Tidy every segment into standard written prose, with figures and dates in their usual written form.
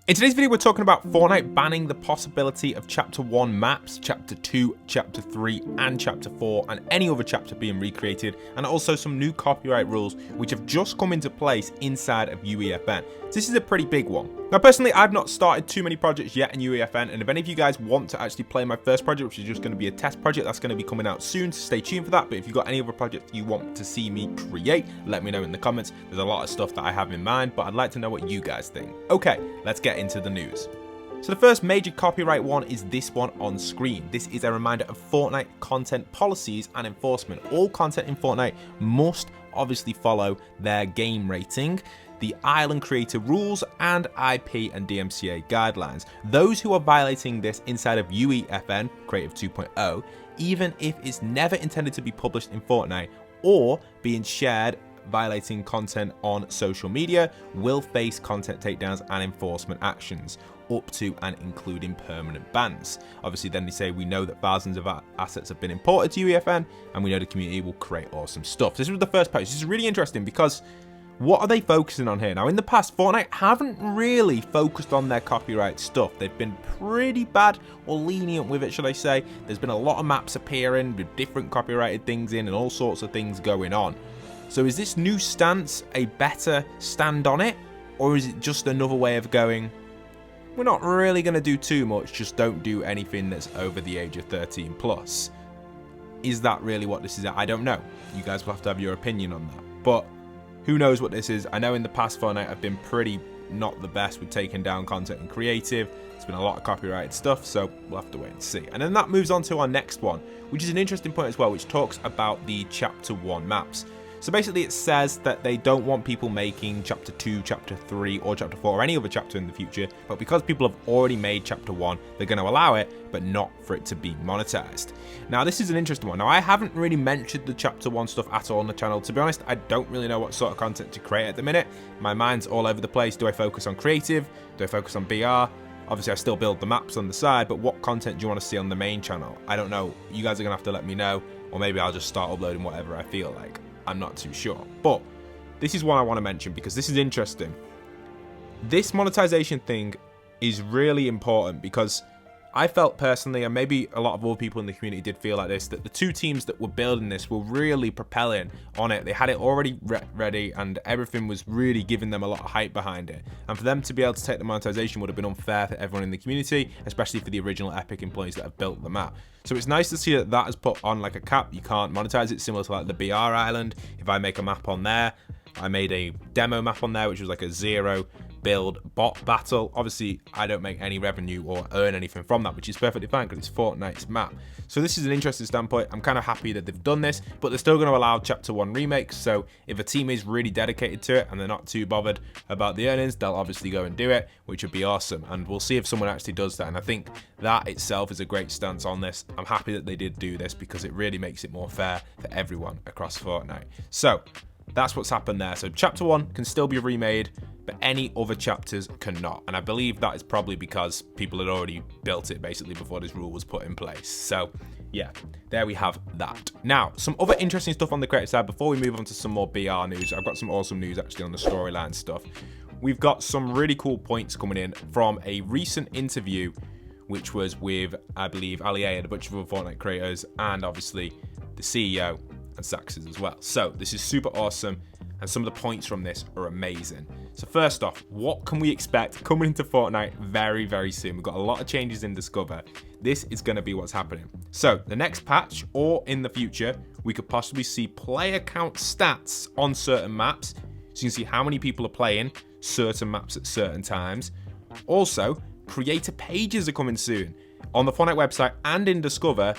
In today's video, we're talking about Fortnite banning the possibility of Chapter 1 maps, Chapter 2, Chapter 3, and Chapter 4, and any other chapter being recreated, and also some new copyright rules which have just come into place inside of UEFN. This is a pretty big one. Now, personally, I've not started too many projects yet in UEFN, and if any of you guys want to actually play my first project, which is just going to be a test project, that's going to be coming out soon, so stay tuned for that. But if you've got any other projects you want to see me create, let me know in the comments. There's a lot of stuff that I have in mind, but I'd like to know what you guys think. Okay, let's get into the news. So the first major copyright one is this one on screen. This is a reminder of Fortnite content policies and enforcement. All content in Fortnite must obviously follow their game rating, the island creator rules, and IP and DMCA guidelines. Those who are violating this inside of UEFN, Creative 2.0, even if it's never intended to be published in Fortnite or being shared violating content on social media, will face content takedowns and enforcement actions, up to and including permanent bans. Obviously, then they say, we know that thousands of assets have been imported to UEFN, and we know the community will create awesome stuff. This was the first post. This is really interesting because what are they focusing on here? Now, in the past, Fortnite haven't really focused on their copyright stuff. They've been pretty bad or lenient with it, should I say. There's been a lot of maps appearing with different copyrighted things in and all sorts of things going on. So is this new stance a better stand on it? Or is it just another way of going, we're not really going to do too much, just don't do anything that's over the age of 13 plus? Is that really what this is? I don't know. You guys will have to have your opinion on that. But who knows what this is? I know in the past Fortnite have been pretty not the best with taking down content and creative. There's been a lot of copyrighted stuff, so we'll have to wait and see. And then that moves on to our next one, which is an interesting point as well, which talks about the Chapter 1 maps. So basically it says that they don't want people making Chapter 2, Chapter 3, or Chapter 4, or any other chapter in the future, but because people have already made Chapter 1, they're going to allow it, but not for it to be monetized. Now, this is an interesting one. Now, I haven't really mentioned the Chapter 1 stuff at all on the channel. To be honest, I don't really know what sort of content to create at the minute. My mind's all over the place. Do I focus on creative? Do I focus on BR? Obviously, I still build the maps on the side, but what content do you want to see on the main channel? I don't know. You guys are going to have to let me know, or maybe I'll just start uploading whatever I feel like. I'm not too sure. But this is what I want to mention because this is interesting. This monetization thing is really important because I felt personally, and maybe a lot of other people in the community did feel like this, that the two teams that were building this were really propelling on it. They had it already ready and everything was really giving them a lot of hype behind it. And for them to be able to take the monetization would have been unfair for everyone in the community, especially for the original Epic employees that have built the map. So it's nice to see that that has put on like a cap. You can't monetize it, similar to like the BR Island. If I make a map on there, I made a demo map on there, which was like a 0 build bot battle. Obviously, I don't make any revenue or earn anything from that, which is perfectly fine because it's Fortnite's map. So this is an interesting standpoint. I'm kind of happy that they've done this, but they're still going to allow Chapter 1 remakes. So if a team is really dedicated to it and they're not too bothered about the earnings, they'll obviously go and do it, which would be awesome. And we'll see if someone actually does that. And I think that itself is a great stance on this. I'm happy that they did do this because it really makes it more fair for everyone across Fortnite. So that's what's happened there. So Chapter 1 can still be remade, but any other chapters cannot. And I believe that is probably because people had already built it basically before this rule was put in place. So yeah, there we have that. Now, some other interesting stuff on the creative side before we move on to some more BR news. I've got some awesome news actually on the storyline stuff. We've got some really cool points coming in from a recent interview, which was with, I believe, Ali A and a bunch of other Fortnite creators, and obviously the CEO and Saxes as well. So this is super awesome, and some of the points from this are amazing. So first off, what can we expect coming into Fortnite very, very soon? We've got a lot of changes in Discover. This is going to be what's happening. So the next patch, or in the future, we could possibly see player count stats on certain maps. So you can see how many people are playing certain maps at certain times. Also, creator pages are coming soon on the Fortnite website and in Discover.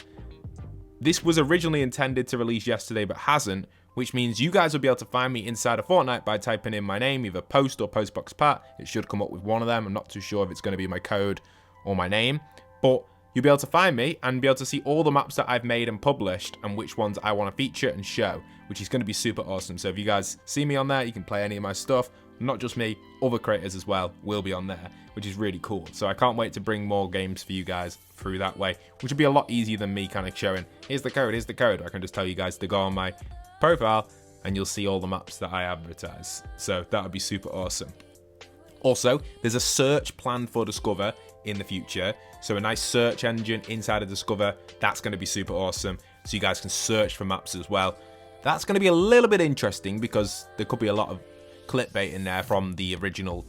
This was originally intended to release yesterday, but hasn't, which means you guys will be able to find me inside of Fortnite by typing in my name, either Post or PostboxPat. It should come up with one of them. I'm not too sure if it's going to be my code or my name, but you'll be able to find me and be able to see all the maps that I've made and published and which ones I want to feature and show, which is going to be super awesome. So if you guys see me on there, you can play any of my stuff. Not just me, other creators as well will be on there, which is really cool. So I can't wait to bring more games for you guys through that way, which will be a lot easier than me kind of showing, here's the code, here's the code. I can just tell you guys to go on my profile and you'll see all the maps that I advertise. So that would be super awesome. Also, there's a search planned for Discover in the future. So a nice search engine inside of Discover, that's going to be super awesome. So you guys can search for maps as well. That's going to be a little bit interesting because there could be a lot of clickbait in there from the original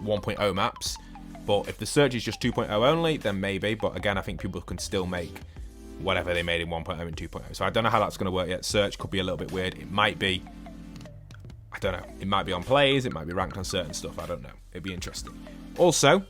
1.0 maps. But if the search is just 2.0 only, then maybe. But again, I think people can still make whatever they made in 1.0 and 2.0. So I don't know how that's going to work yet. Search could be a little bit weird. It might be, I don't know. It might be on plays. It might be ranked on certain stuff. I don't know. It'd be interesting. Also,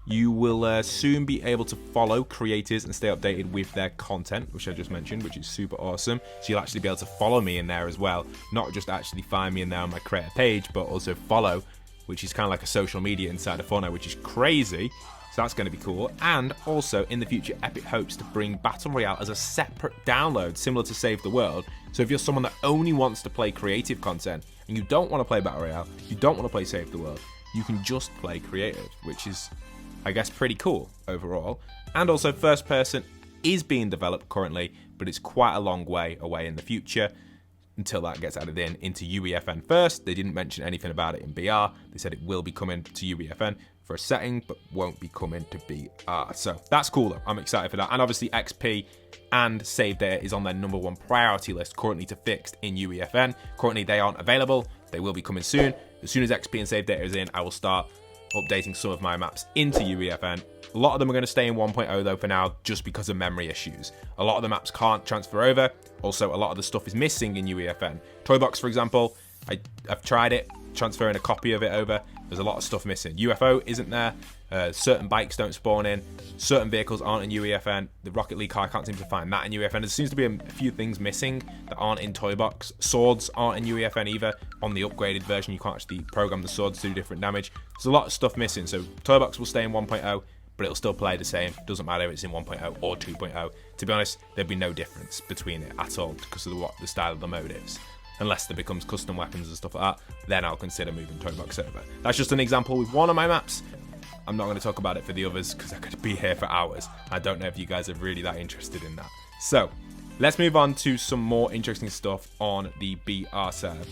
you will soon be able to follow creators and stay updated with their content, which I just mentioned, which is super awesome. So you'll actually be able to follow me in there as well. Not just actually find me in there on my creator page, but also follow, which is kind of like a social media inside of Fortnite, which is crazy. So that's going to be cool. And also, in the future, Epic hopes to bring Battle Royale as a separate download, similar to Save the World. So if you're someone that only wants to play creative content, and you don't want to play Battle Royale, you don't want to play Save the World, you can just play creative, which is, I guess, pretty cool overall. And also, first person is being developed currently, but it's quite a long way away in the future until that gets added into UEFN first. They didn't mention anything about it in BR. They said it will be coming to UEFN for a setting, but won't be coming to BR. So that's cool though. I'm excited for that. And obviously XP and save data is on their #1 priority list currently to fix in UEFN. Currently they aren't available. They will be coming soon. As soon as XP and save data is in, I will start updating some of my maps into UEFN. A lot of them are going to stay in 1.0 though for now, just because of memory issues. A lot of the maps can't transfer over. Also, a lot of the stuff is missing in UEFN. Toybox, for example, I've tried it, transferring a copy of it over. There's a lot of stuff missing. UFO isn't there. Certain bikes don't spawn in. Certain vehicles aren't in UEFN. The Rocket League car, I can't seem to find that in UEFN. There seems to be a few things missing that aren't in Toybox. Swords aren't in UEFN either. On the upgraded version, you can't actually program the swords to do different damage. There's a lot of stuff missing. So Toybox will stay in 1.0, but it'll still play the same. Doesn't matter if it's in 1.0 or 2.0. To be honest, there'd be no difference between it at all because of what the style of the mode is. Unless there becomes custom weapons and stuff like that, then I'll consider moving Toybox over. That's just an example with one of my maps. I'm not going to talk about it for the others because I could be here for hours. I don't know if you guys are really that interested in that. So let's move on to some more interesting stuff on the BR side.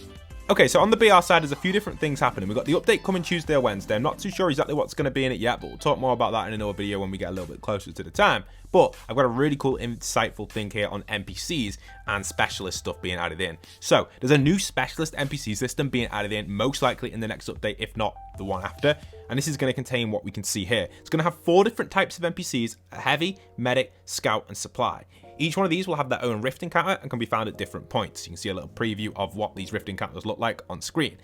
Okay, so on the BR side, there's a few different things happening. We've got the update coming Tuesday or Wednesday. I'm not too sure exactly what's going to be in it yet, but we'll talk more about that in another video when we get a little bit closer to the time. But I've got a really cool, insightful thing here on NPCs and specialist stuff being added in. So there's a new specialist NPC system being added in, most likely in the next update, if not the one after. And this is going to contain what we can see here. It's going to have 4 different types of NPCs: heavy, medic, scout, and supply. Each one of these will have their own rift encounter and can be found at different points. You can see a little preview of what these rift encounters look like on screen.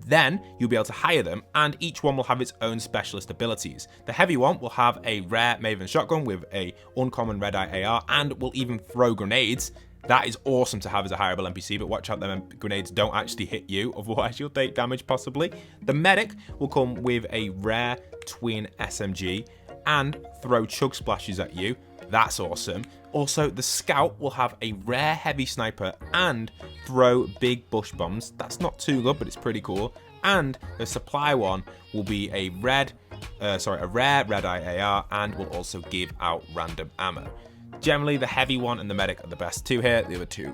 Then you'll be able to hire them, and each one will have its own specialist abilities. The heavy one will have a rare Maven shotgun with a uncommon red-eye AR and will even throw grenades. That is awesome to have as a hireable NPC, but watch out, them grenades don't actually hit you, otherwise you'll take damage possibly. The medic will come with a rare twin SMG and throw chug splashes at you. That's awesome. Also, the scout will have a rare heavy sniper and throw big bush bombs. That's not too good, but it's pretty cool. And the supply one will be a rare red-eye AR and will also give out random ammo. Generally, the heavy one and the medic are the best two here. The other two,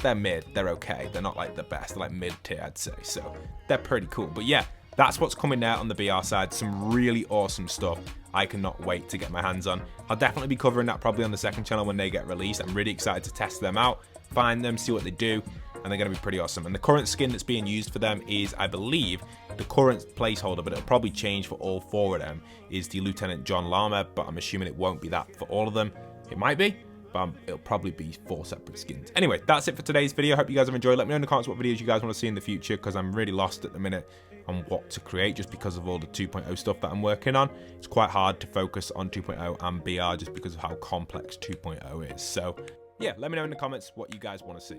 they're mid. They're okay. They're not like the best. They're like mid-tier, I'd say. So they're pretty cool. But yeah, that's what's coming out on the BR side. Some really awesome stuff. I cannot wait to get my hands on. I'll definitely be covering that probably on the second channel when they get released. I'm really excited to test them out, find them, see what they do, and they're going to be pretty awesome. And the current skin that's being used for them is, I believe, the current placeholder, but it'll probably change for all 4 of them, is the Lieutenant John Lama, but I'm assuming it won't be that for all of them. It might be, but it'll probably be 4 separate skins. Anyway, that's it for today's video. I hope you guys have enjoyed. Let me know in the comments what videos you guys want to see in the future, because I'm really lost at the minute on what to create just because of all the 2.0 stuff that I'm working on. It's quite hard to focus on 2.0 and BR just because of how complex 2.0 is. So yeah, let me know in the comments what you guys want to see.